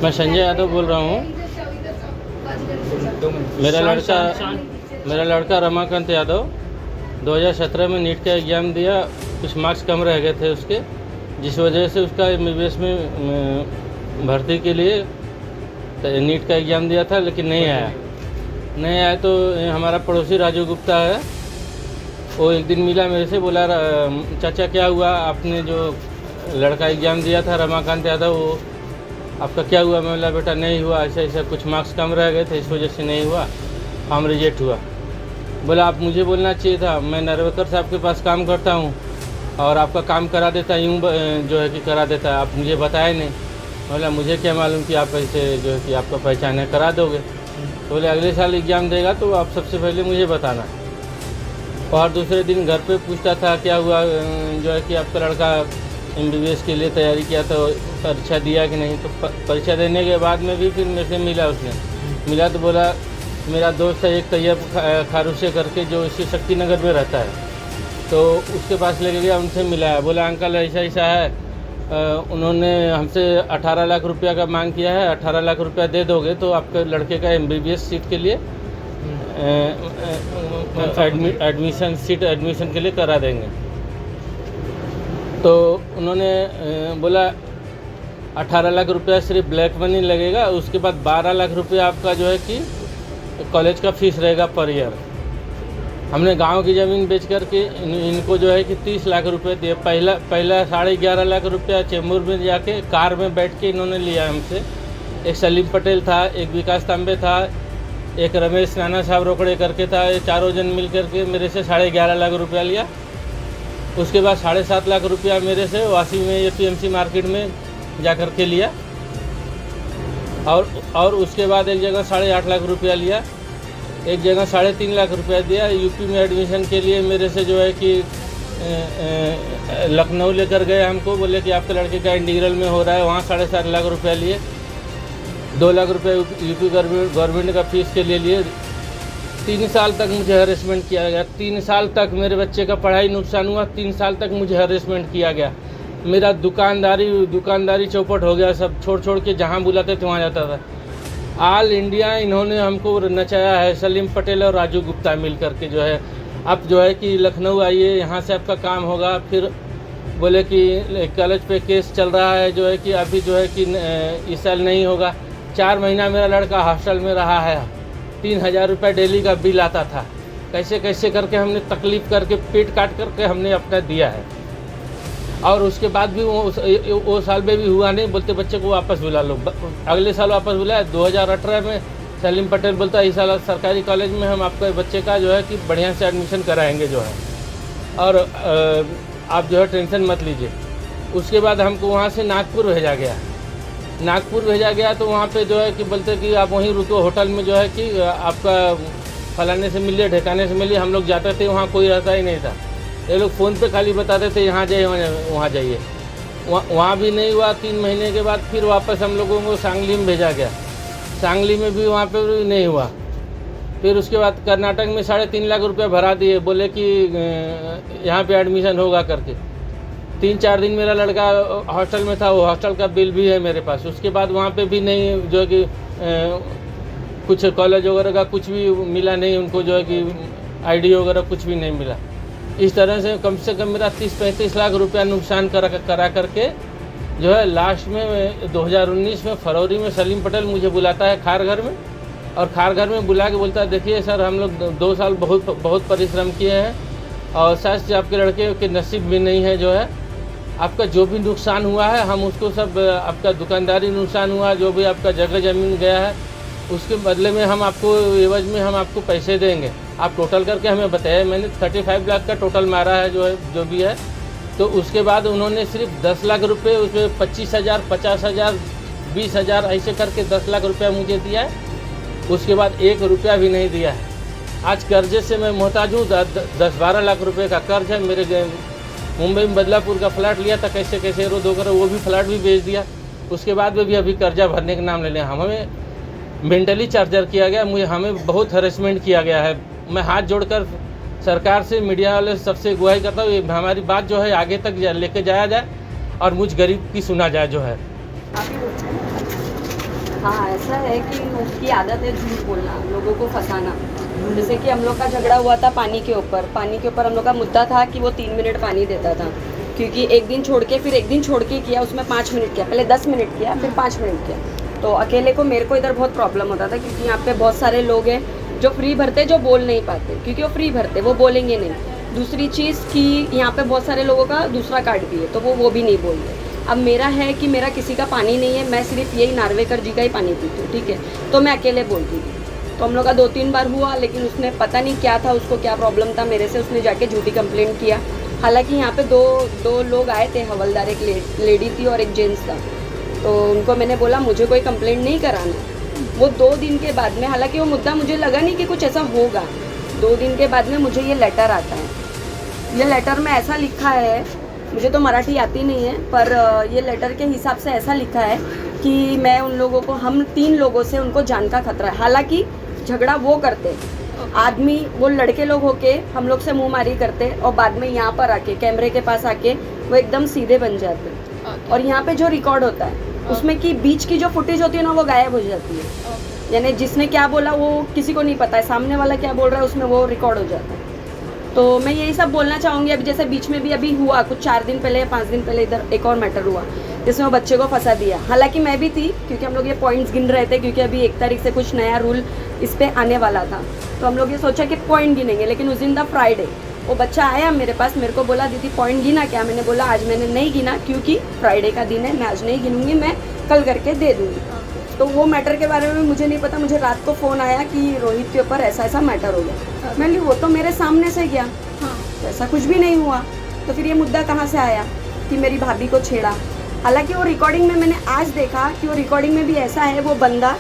मैं संजय यादव बोल रहा हूँ। मेरा लड़का रमाकांत यादव 2017 में नीट का एग्ज़ाम दिया। कुछ मार्क्स कम रह गए थे उसके, जिस वजह से उसका MBBS में भर्ती के लिए नीट का एग्ज़ाम दिया था, लेकिन नहीं आया। तो हमारा पड़ोसी राजू गुप्ता है, वो एक दिन मिला मेरे से, बोला चाचा क्या हुआ, आपने जो लड़का एग्ज़ाम दिया था रमाकांत यादव, वो आपका क्या हुआ? मैं बोला बेटा नहीं हुआ, ऐसा कुछ मार्क्स कम रह गए थे, इस वजह से नहीं हुआ, फॉर्म रिजेक्ट हुआ। बोला आप मुझे बोलना चाहिए था, मैं नरवेकर साहब के पास काम करता हूँ और आपका काम करा देता, यूँ जो है कि करा देता, आप मुझे बताए नहीं। बोला मुझे क्या मालूम कि आप ऐसे जो है कि आपका पहचान है, करा दोगे। तो बोले अगले साल एग्ज़ाम देगा तो आप सबसे पहले मुझे बताना। और दूसरे दिन घर पे पूछता था क्या हुआ, जो है कि आपका लड़का MBBS के लिए तैयारी किया तो परीक्षा दिया कि नहीं। तो परीक्षा देने के बाद में भी फिर मेरे से मिला तो बोला मेरा दोस्त है एक तैयब खारूशे करके, जो इसी शक्तिनगर में रहता है, तो उसके पास लेके गया, उनसे मिलाया। बोला अंकल ऐसा है, उन्होंने हमसे 18 लाख रुपया का मांग किया है, 18 लाख रुपया दे दोगे तो आपके लड़के का MBBS सीट के लिए एडमिशन के लिए करा देंगे। तो उन्होंने बोला 18 लाख रुपया सिर्फ ब्लैक मनी लगेगा, उसके बाद 12 लाख रुपया आपका जो है कि कॉलेज का फीस रहेगा पर ईयर। हमने गांव की ज़मीन बेच करके इनको जो है कि 30 लाख रुपए दिए। पहला 11.5 लाख रुपया चेंबूर में जाके कार में बैठ के इन्होंने लिया हमसे। एक सलीम पटेल था, एक विकास तांबे था, एक रमेश नाना साहब रोकड़े करके था, ये चारों जन मिल करके मेरे से 11.5 लाख रुपया लिया। उसके बाद 7.5 लाख रुपया मेरे से वासी में APMC मार्केट में जा कर के लिया, और उसके बाद एक जगह 8.5 लाख रुपया लिया, एक जगह 3.5 लाख रुपया दिया। यूपी में एडमिशन के लिए मेरे से जो है कि लखनऊ लेकर गए हमको, बोले कि आपके लड़के का इंटीग्रल में हो रहा है, वहाँ 7.5 लाख रुपया लिए। 2 लाख रुपये यूपी गवर्नमेंट का फीस के लिए 3 साल तक मुझे हरेसमेंट किया गया। 3 साल तक मेरे बच्चे का पढ़ाई नुकसान हुआ, 3 साल तक मुझे हरेसमेंट किया गया। मेरा दुकानदारी चौपट हो गया, सब छोड़ के जहाँ बुलाते थे वहाँ जाता था। ऑल इंडिया इन्होंने हमको नचाया है, सलीम पटेल और राजू गुप्ता मिल करके जो है। अब जो है कि लखनऊ आइए, यहाँ से आपका काम होगा। फिर बोले कि कॉलेज पे केस चल रहा है, जो है कि अभी जो है कि इस साल नहीं होगा। 4 महीना मेरा लड़का हॉस्टल में रहा है, 3000 रुपये डेली का बिल आता था। कैसे करके हमने तकलीफ़ करके पेट काट करके हमने अपना दिया है, और उसके बाद भी वो साल में भी हुआ नहीं। बोलते बच्चे को वापस बुला लो, अगले साल वापस बुलाया। 2018 में सलीम पटेल बोलता इस साल सरकारी कॉलेज में हम आपके बच्चे का जो है कि बढ़िया से एडमिशन कराएंगे जो है, और आप जो है टेंशन मत लीजिए। उसके बाद हमको वहाँ से नागपुर भेजा गया। तो वहाँ पे जो है कि बोलते कि आप वहीं रुको होटल में, जो है कि आपका फलाने से मिलिए ढेकाने से मिलिए। हम लोग जाते थे, वहाँ कोई रहता ही नहीं था। ये लोग फ़ोन पे खाली बताते थे यहाँ जाइए वहाँ जाइए, वहाँ भी नहीं हुआ। 3 महीने के बाद फिर वापस हम लोगों को सांगली में भेजा गया। सांगली में भी वहाँ पे भी नहीं हुआ। फिर उसके बाद कर्नाटक में 3.5 लाख रुपया भरा दिए, बोले कि यहाँ पे एडमिशन होगा करके। 3-4 दिन मेरा लड़का हॉस्टल में था, वो हॉस्टल का बिल भी है मेरे पास। उसके बाद वहाँ पे भी नहीं, जो है कि कुछ कॉलेज वगैरह का कुछ भी मिला नहीं उनको, जो है कि ID वगैरह कुछ भी नहीं मिला। इस तरह से कम मेरा 30-35 लाख रुपया नुकसान करा करके जो है लास्ट में 2019 में फरवरी में सलीम पटेल मुझे बुलाता है खारघर में, और खारघर में बुला के बोलता है देखिए सर, हम लोग 2 साल बहुत परिश्रम किए हैं, और शायद से आपके लड़के के नसीब में नहीं है, जो है आपका जो भी नुकसान हुआ है हम उसको सब, आपका दुकानदारी नुकसान हुआ, जो भी आपका जगह ज़मीन गया है, उसके बदले में हम आपको एवज में हम आपको पैसे देंगे। आप टोटल करके हमें बताया। मैंने 35 लाख का टोटल मारा है, जो भी है। तो उसके बाद उन्होंने सिर्फ 10 लाख रुपये, उसमें 25,000, 50,000, 20,000 ऐसे करके 10 लाख रुपया मुझे दिया है। उसके बाद 1 रुपया भी नहीं दिया है। आज कर्जे से मैं मोहताज हूँ। 10-12 लाख रुपये का कर्ज है मेरे। मुंबई में बदलापुर का फ्लैट लिया था, कैसे रो दो कर वो भी फ्लैट भी बेच दिया। उसके बाद में भी अभी कर्जा भरने का नाम ले लिया। हमें मेंटली चार्जर किया गया, हमें बहुत हरेसमेंट किया गया है। मैं हाथ जोड़कर सरकार से, मीडिया वाले सबसे गुहारी करता हूँ, हमारी बात जो है आगे तक लेके जाया जाए और मुझ गरीब की सुना जाए जो है। हाँ, ऐसा है कि उसकी आदत है झूठ बोलना, लोगों को फंसाना। जैसे कि हम लोग का झगड़ा हुआ था पानी के ऊपर हम लोग का मुद्दा था कि वो 3 मिनट पानी देता था, क्योंकि एक दिन छोड़ के फिर एक दिन छोड़ के किया, उसमें 5 मिनट किया, पहले 10 मिनट किया फिर 5 मिनट किया। तो अकेले को मेरे को इधर बहुत प्रॉब्लम होता था, क्योंकि यहाँ पे बहुत सारे लोग हैं जो फ्री भरते, जो बोल नहीं पाते, क्योंकि वो फ्री भरते, वो बोलेंगे नहीं। दूसरी चीज़ कि यहाँ पे बहुत सारे लोगों का दूसरा कार्ड भी है, तो वो भी नहीं बोलते। अब मेरा है कि मेरा किसी का पानी नहीं है, मैं सिर्फ यही नार्वेकर जी का ही पानी पीती हूँ, ठीक है, तो मैं अकेले बोलती थी। तो हम लोग का 2-3 बार हुआ, लेकिन उसने पता नहीं क्या था, उसको क्या प्रॉब्लम था मेरे से, उसने जाके झूठी कंप्लेंट किया। हालांकि यहाँ पे दो लोग आए थे, हवलदार, एक लेडी थी और एक जेंट्स था। तो उनको मैंने बोला मुझे कोई कंप्लेंट नहीं कराना। वो 2 दिन के बाद में, हालांकि वो मुद्दा मुझे लगा नहीं कि कुछ ऐसा होगा, 2 दिन के बाद में मुझे ये लेटर आता है। ये लेटर में ऐसा लिखा है, मुझे तो मराठी आती नहीं है, पर ये लेटर के हिसाब से ऐसा लिखा है कि मैं उन लोगों को, हम 3 लोगों से उनको जान का खतरा है। हालांकि झगड़ा वो करते आदमी, वो लड़के लोग होके हम लोग से मुंहमारी करते, और बाद में यहाँ पर आके कैमरे के पास आके वो एकदम सीधे बन जाते। और यहाँ पे जो रिकॉर्ड होता है उसमें की बीच की जो फुटेज होती है ना, वो गायब हो जाती है। यानी जिसने क्या बोला वो किसी को नहीं पता है, सामने वाला क्या बोल रहा है उसमें वो रिकॉर्ड हो जाता है। तो मैं यही सब बोलना चाहूँगी। अभी जैसे बीच में भी अभी हुआ कुछ 4 दिन पहले या 5 दिन पहले इधर एक और मैटर हुआ, जिसमें वो बच्चे को फंसा दिया। हालांकि मैं भी थी, क्योंकि हम लोग ये पॉइंट्स गिन रहे थे, क्योंकि अभी 1 तारीख से कुछ नया रूल इस पर आने वाला था। तो हम लोग ये सोचा कि पॉइंट गिनेंगे, लेकिन उस दिन था फ्राइडे, वो बच्चा आया मेरे पास, मेरे को बोला दीदी पॉइंट गिना क्या? मैंने बोला आज मैंने नहीं गिना, क्योंकि फ्राइडे का दिन है, मैं आज नहीं गिनूंगी, मैं कल करके दे दूँगी। तो वो मैटर के बारे में मुझे नहीं पता, मुझे रात को फ़ोन आया कि रोहित के ऊपर ऐसा ऐसा मैटर हो गया। मैंने वो तो मेरे सामने से गया, तो ऐसा कुछ भी नहीं हुआ, तो फिर ये मुद्दा कहाँ से आया कि मेरी भाभी को छेड़ा? हालांकि वो रिकॉर्डिंग में मैंने आज देखा कि वो रिकॉर्डिंग में भी ऐसा है, वो बंदा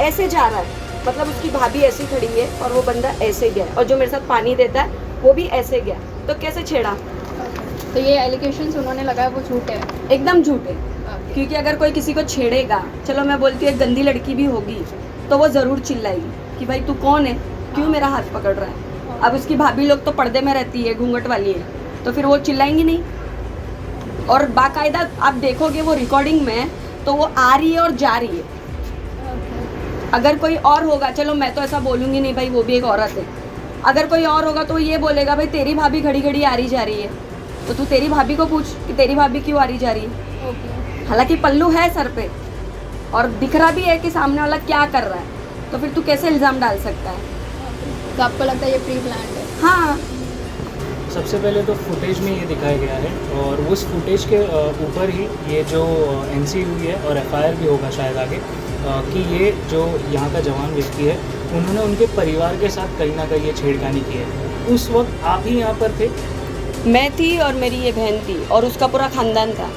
ऐसे जा रहा है, मतलब उसकी भाभी ऐसी खड़ी है और वो बंदा ऐसे गया, और जो मेरे साथ पानी देता है वो भी ऐसे गया, तो कैसे छेड़ा? तो ये एलिगेशंस उन्होंने लगाया वो झूठ है, एकदम झूठ है। क्योंकि अगर कोई किसी को छेड़ेगा, चलो मैं बोलती हूँ एक गंदी लड़की भी होगी तो वो ज़रूर चिल्लाएगी कि भाई तू कौन है, क्यों मेरा हाथ पकड़ रहा है। अब उसकी भाभी लोग तो पर्दे में रहती है, घूंघट वाली है, तो फिर वो चिल्लाएंगी नहीं। और बाकायदा आप देखोगे वो रिकॉर्डिंग में, तो वो आ रही है और जा रही है। अगर कोई और होगा, चलो मैं तो ऐसा बोलूँगी नहीं भाई, वो भी एक औरत है, अगर कोई और होगा तो ये बोलेगा भाई तेरी भाभी घड़ी घड़ी आ रही जा रही है, तो तू तेरी भाभी को पूछ कि तेरी भाभी क्यों आ रही जा रही है। हालांकि पल्लू है सर पे और दिख रहा भी है कि सामने वाला क्या कर रहा है, तो फिर तू कैसे इल्ज़ाम डाल सकता है? तो आपको लगता है ये प्री प्लान्ड है? हाँ, सबसे पहले तो फुटेज में ये दिखाया गया है, और उस फुटेज के ऊपर ही ये जो एनसी हुई है और एफआईआर भी होगा शायद आगे, कि ये जो यहाँ का जवान व्यक्ति है, उन्होंने उनके परिवार के साथ कहीं ना कहीं ये छेड़खानी की है। उस वक्त आप ही यहाँ पर थे? मैं थी और मेरी ये बहन थी और उसका पूरा खानदान था।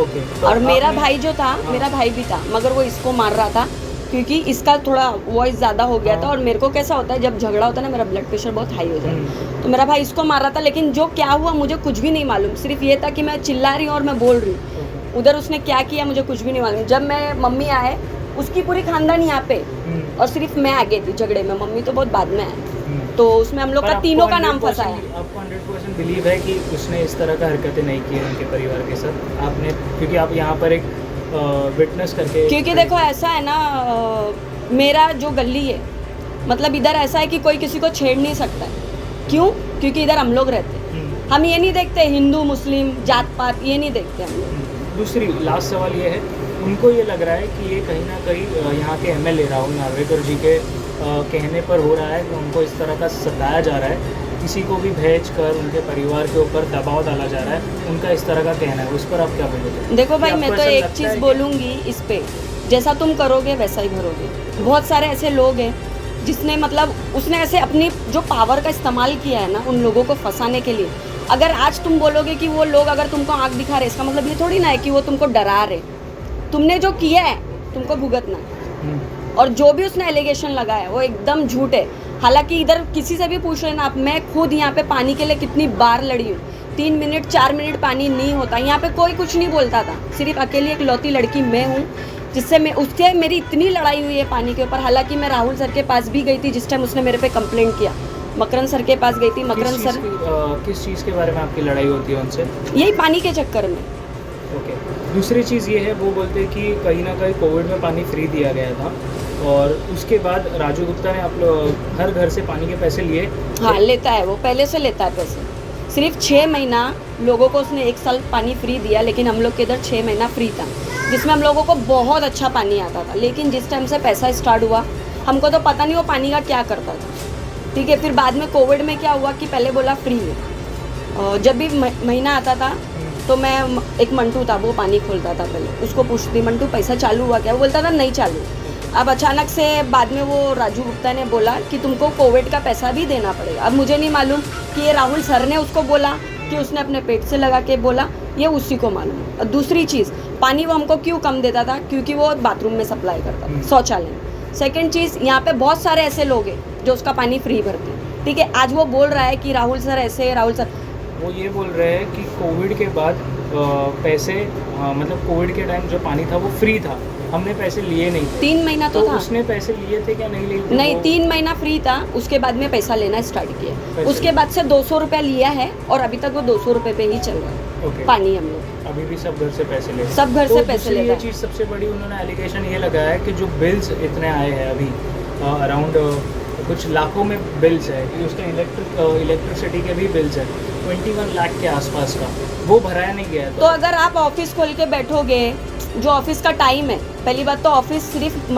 ओके। तो और मेरा भाई जो था, हाँ। मेरा भाई भी था, मगर वो इसको मार रहा था क्योंकि इसका थोड़ा वॉइस ज़्यादा हो गया था। और मेरे को कैसा होता है जब झगड़ा होता है ना, मेरा ब्लड प्रेशर बहुत हाई हो जाता है, तो मेरा भाई इसको मार रहा था। लेकिन जो क्या हुआ मुझे कुछ भी नहीं मालूम, सिर्फ ये था कि मैं चिल्ला रही हूँ और मैं बोल रही हूँ। उधर उसने क्या किया मुझे कुछ भी नहीं मालूम। जब मैं मम्मी आए, उसकी पूरी खानदान यहाँ पे और सिर्फ मैं आगे थी झगड़े में, मम्मी तो बहुत बाद में आए। तो उसमें हम लोग का तीनों का नाम फंसा है। आपको 100% बिलीव है कि उसने इस तरह का हरकतें नहीं की है उनके परिवार के साथ? आपने, क्योंकि आप यहाँ पर एक विटनेस करके, क्योंकि देखो ऐसा है ना, मेरा जो गली है, मतलब इधर ऐसा है कि कोई किसी को छेड़ नहीं सकता है। क्यों? क्योंकि इधर हम लोग रहते हैं, हम ये नहीं देखते हिंदू मुस्लिम जात पात, ये नहीं देखते हम लोग। दूसरी लास्ट सवाल ये है, उनको ये लग रहा है कि ये कहीं ना कहीं यहाँ के एमएलए राहुल नार्वेकर जी के कहने पर हो रहा है कि उनको इस तरह का सताया जा रहा है, किसी को भी भेज कर उनके परिवार के ऊपर दबाव डाला जा रहा है, उनका इस तरह का कहना है। उस पर आप क्या बोलोगे? देखो भाई, मैं तो एक चीज़ बोलूँगी इस पे, जैसा तुम करोगे वैसा ही भरोगे। बहुत सारे ऐसे लोग हैं जिसने, मतलब उसने ऐसे अपनी जो पावर का इस्तेमाल किया है ना उन लोगों को फंसाने के लिए। अगर आज तुम बोलोगे कि वो लोग अगर तुमको आँख दिखा रहे, इसका मतलब ये थोड़ी ना है कि वो तुमको डरा रहे। तुमने जो किया है तुमको भुगतना है। और जो भी उसने एलिगेशन लगाया वो एकदम झूठ है। हालांकि इधर किसी से भी पूछ लेना आप, मैं खुद यहाँ पे पानी के लिए कितनी बार लड़ी हूँ। 3 मिनट 4 मिनट पानी नहीं होता, यहाँ पे कोई कुछ नहीं बोलता था। सिर्फ अकेली एक लौती लड़की मैं हूँ जिससे मैं, उससे मेरी इतनी लड़ाई हुई है पानी के ऊपर। हालांकि मैं राहुल सर के पास भी गई थी जिस टाइम उसने मेरे पे कंप्लेंट किया। मकरन सर के पास गई थी। मकरन सर, किस चीज़ के बारे में आपकी लड़ाई होती है उनसे? यही पानी के चक्कर में। ओके। दूसरी चीज़ ये है, वो बोलते हैं कि कहीं ना कहीं कोविड में पानी फ्री दिया गया था और उसके बाद राजू गुप्ता ने आप लोग हर घर से पानी के पैसे लिए। हाँ लेता है, वो पहले से लेता है पैसे। सिर्फ 6 महीना लोगों को उसने 1 साल पानी फ्री दिया, लेकिन हम लोग के इधर 6 महीना फ्री था, जिसमें हम लोगों को बहुत अच्छा पानी आता था। लेकिन जिस टाइम से पैसा स्टार्ट हुआ, हमको तो पता नहीं वो पानी का क्या करता था, ठीक है। फिर बाद में कोविड में क्या हुआ कि पहले बोला फ्री में, जब भी महीना आता था तो मैं एक मंटू था, वो पानी खोलता था पहले, उसको पूछती मंटू पैसा चालू हुआ क्या, वो बोलता था नहीं चालू। अब अचानक से बाद में वो राजू गुप्ता ने बोला कि तुमको कोविड का पैसा भी देना पड़ेगा। अब मुझे नहीं मालूम कि ये राहुल सर ने उसको बोला कि उसने अपने पेट से लगा के बोला, ये उसी को मालूम। और दूसरी चीज़, पानी वो हमको क्यों कम देता था, क्योंकि वो बाथरूम में सप्लाई करता था, शौचालय में। सेकेंड चीज़, यहाँ पे बहुत सारे ऐसे लोग हैं जो उसका पानी फ्री भरते, ठीक है। आज वो बोल रहा है कि राहुल सर ऐसे, राहुल सर, वो ये बोल रहे हैं कि कोविड के बाद पैसे मतलब कोविड के टाइम जो पानी था वो फ्री था, हमने पैसे लिए नहीं थे। 3 महीना तो था। उसने पैसे लिए थे क्या नहीं लिए थे? नहीं, 3 महीना फ्री था, उसके बाद में पैसा लेना स्टार्ट किया। उसके बाद से 200 रुपया लिया है और अभी तक वो 200 रुपये पे ही चल रहा है। ओके। पानी हम लोग अभी भी सब घर से पैसे ले, सब घर से पैसे लेता ये है। चीज़ सबसे बड़ी उन्होंने एलिगेशन ये लगाया है कि जो बिल्स इतने आए हैं अभी अराउंड कुछ लाखों में बिल्स है कि उसका इलेक्ट्रिसिटी के भी बिल्स है 21 लाख के आसपास का, वो भराया नहीं गया। तो अगर आप ऑफिस खोल के बैठोगे, जो ऑफिस का टाइम है, पहली बात तो ऑफिस सिर्फ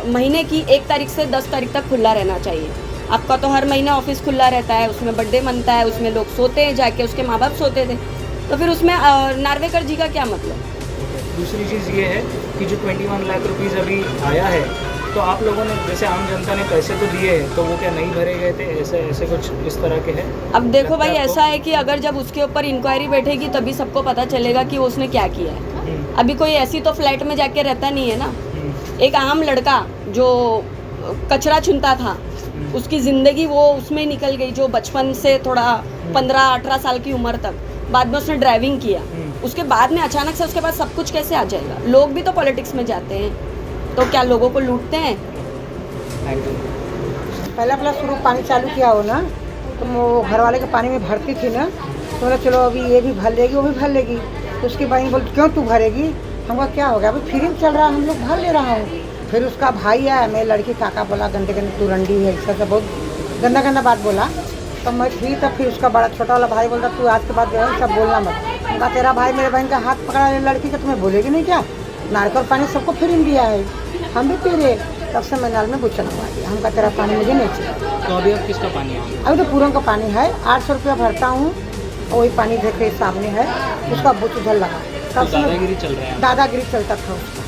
महीने की 1 तारीख से 10 तारीख तक खुला रहना चाहिए। आपका तो हर महीने ऑफिस खुला रहता है, उसमें बर्थडे मनता है, उसमें लोग सोते हैं जाके, उसके माँ बाप सोते थे, तो फिर उसमें नार्वेकर जी का क्या मतलब। दूसरी चीज़ ये है कि जो 21 लाख रुपीज़ अभी आया है, तो आप लोगों ने जैसे आम जनता ने पैसे तो दिए हैं, तो वो क्या नहीं भरे गए थे, ऐसे कुछ इस तरह के हैं? अब देखो भाई, ऐसा है कि अगर जब उसके ऊपर इंक्वायरी बैठेगी तभी सबको पता चलेगा कि उसने क्या किया है। अभी कोई ऐसी तो फ्लैट में जाके रहता नहीं है ना। एक आम लड़का जो कचरा चुनता था, उसकी ज़िंदगी वो उसमें निकल गई, जो बचपन से थोड़ा 15-18 साल की उम्र तक, बाद में उसने ड्राइविंग किया, उसके बाद में अचानक से उसके पास सब कुछ कैसे आ जाएगा। लोग भी तो पॉलिटिक्स में जाते हैं, तो क्या लोगों को लूटते हैं? पहला शुरू पानी चालू किया हो ना, तो वो घर वाले के पानी में भरती थी ना, तो बोला चलो अभी ये भी भर लेगी, वो भी भर लेगी। तो उसकी बहन बोलती क्यों तू भरेगी, हमका क्या हो गया, अभी फ्री में चल रहा है, हम लोग भर ले रहा हूँ। फिर उसका भाई आया, मेरी लड़की काका बोला गंदे गंदे तू रंडी है, ऐसा सब बहुत गंदा गंदा बात बोला। तो मैं फ्री, तब फिर उसका बड़ा छोटा वाला भाई बोलता तू आज के बाद जो है सब बोलना मत। उनका तेरा भाई मेरे बहन का हाथ पकड़ा है लड़की का, तुम्हें बोलेगी नहीं क्या, नारियल पानी सबको फ्री में दिया है, हम भी पी रहे। तब से मैं नल में बुच्चन हुआ दिया, हमका तेरा पानी मुझे नहीं चाहिए। तो अभी अब किसका पानी है? अभी तो पूरन का पानी है, 800 रुपया भरता हूँ, वही पानी देख रहे सामने है, उसका बुच उधर लगा। तो दादागिरी चल रहा है? दादागिरी चलता था उसका,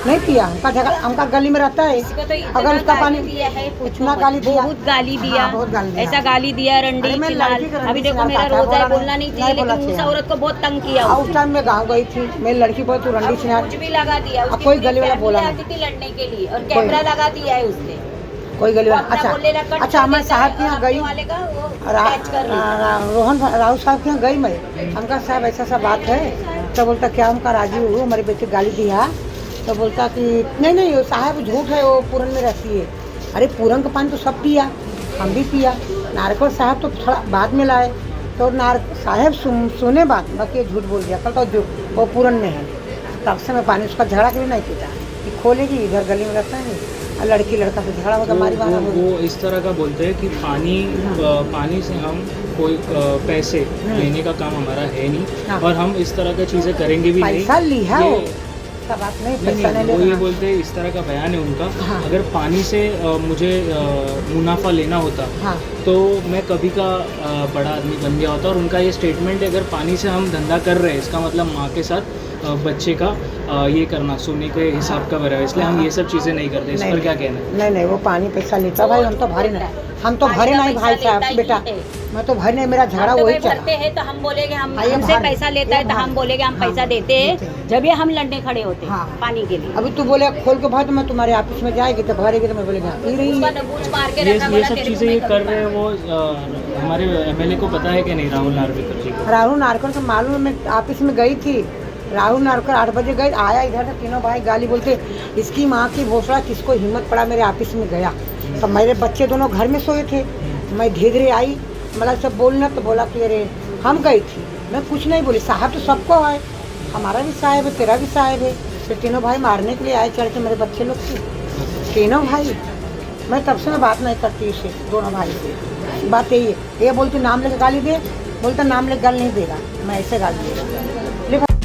नहीं पिया, हमका झगड़ा, हमका गली में रहता है, अगर उसका पानी इतना गाली दिया, बहुत गाली दिया, हाँ, बहुत गाली दिया। ऐसा गाली दिया, रंडी अरे मैं चिल्लाल। लड़की का रंडी अभी देखो चिल्लाल मेरा था, रोजा है, बोला बोलना नहीं चाहिए, नहीं बोला लेकिन उस चाहिए। औरत को बहुत तंग किया उस उसने। टाइम में गाँव गई थी, मेरी लड़की बोल तू रंडी छिना, कुछ भी लगा दिया, अब उसकी कोई पूरी गली वाला family बोला आती थी लड़ने के लिए, और कैमरा लगा दिया है उसने। कोई गली वाला। वो अपना बोलने लगा, कट अच्छा कर मैं देता साहब है, के यहाँ और गई, अपने वाले का वो catch कर लेता है। रोहन राहुल साहब के यहाँ गई मैं, हमका साहब ऐसा सा बात है, तो बोलता क्या हमका राजी हो, हमारी बेटी गाली दिया, तो बोलता कि नहीं वो साहब झूठ है, वो पूरन में रहती है। अरे पूरन का पानी तो सब पिया, हम भी पिया, नारकोल साहब तो थोड़ा बाद में लाए, तो साहब सुने बात, बाकी झूठ बोल दिया, कल तो जो वो पूरन में है। तब से मैं पानी उसका झगड़ा के भी नहीं पीता कि खोलेगी, इधर गली में रहता है, और लड़की लड़का से झगड़ा होगा, मारी मारा वो इस तरह का बोलते हैं कि पानी से हम कोई पैसे लेने का काम हमारा है नहीं, हाँ। और हम इस तरह की चीज़ें करेंगे भी नहीं। पैसा लिया वो, ये- सब बात नहीं, नहीं, पैसा नहीं वो ये लेना। बोलते हैं, इस तरह का बयान है उनका। हाँ। अगर पानी से मुझे मुनाफा लेना होता हाँ तो मैं कभी का बड़ा आदमी बन गया होता। और उनका ये स्टेटमेंट है, अगर पानी से हम धंधा कर रहे हैं, इसका मतलब माँ के साथ बच्चे का ये करना, सोने के हिसाब का भरा है, इसलिए हम ये सब चीज़ें नहीं करते। इस पर क्या कहना है? नहीं वो पानी पैसा लेता भाई, हम तो भरे नहीं, हम तो भरे नहीं भाई साहब बेटा, मैं तो भरे नहीं, मेरा झगड़ा तो वही भाई चला। भरते हैं तो हम बोलेंगे हम हाँ, ये हमसे भार- पैसा लेता है ये तो हम भार- बोलेंगे हम हाँ, पैसा देते देते हैं, हैं। जब ये हम लड़ने खड़े होते हैं हाँ। पानी के लिए। अभी तू बोले खोल के भर, तो मैं तुम्हारे ऑफिस में जाएगी तो भरेगी, तो मैं बोलेगा पी रही उसका है। दबूच मार के ये रखा, ये बोला सब तेरे को चीज़ें मैं ये कभी कर रहे हैं, वो हमारे एमएलए को पता है कि नहीं, राहुल नार्वेकर जी को? राहुल नारकर को मालूम है, मैं ऑफिस में गई थी, राहुल नारकर 8 बजे गई, आया इधर से, तीनों भाई गाली बोलते, इसकी माँ की भोसड़ा, किसको हिम्मत पड़ा मेरे ऑफिस में गया। तो मेरे बच्चे दोनों घर में सोए थे, मैं धीरे धीरे आई, मतलब सब बोलना, तो बोला कि अरे हम गई थी, मैं कुछ नहीं बोली, साहब तो सबको है, हमारा भी साहेब है, तेरा भी साहेब है। फिर तीनों भाई मारने के लिए आए चढ़ के मेरे बच्चे लोग से, तीनों भाई। मैं तब से मैं बात नहीं करती इससे, दोनों भाई से। बात यही है, ये बोलती नाम लेके गाली दे, बोलता नाम लेके गाली नहीं देगा, मैं ऐसे गाली देगा। ले भाई।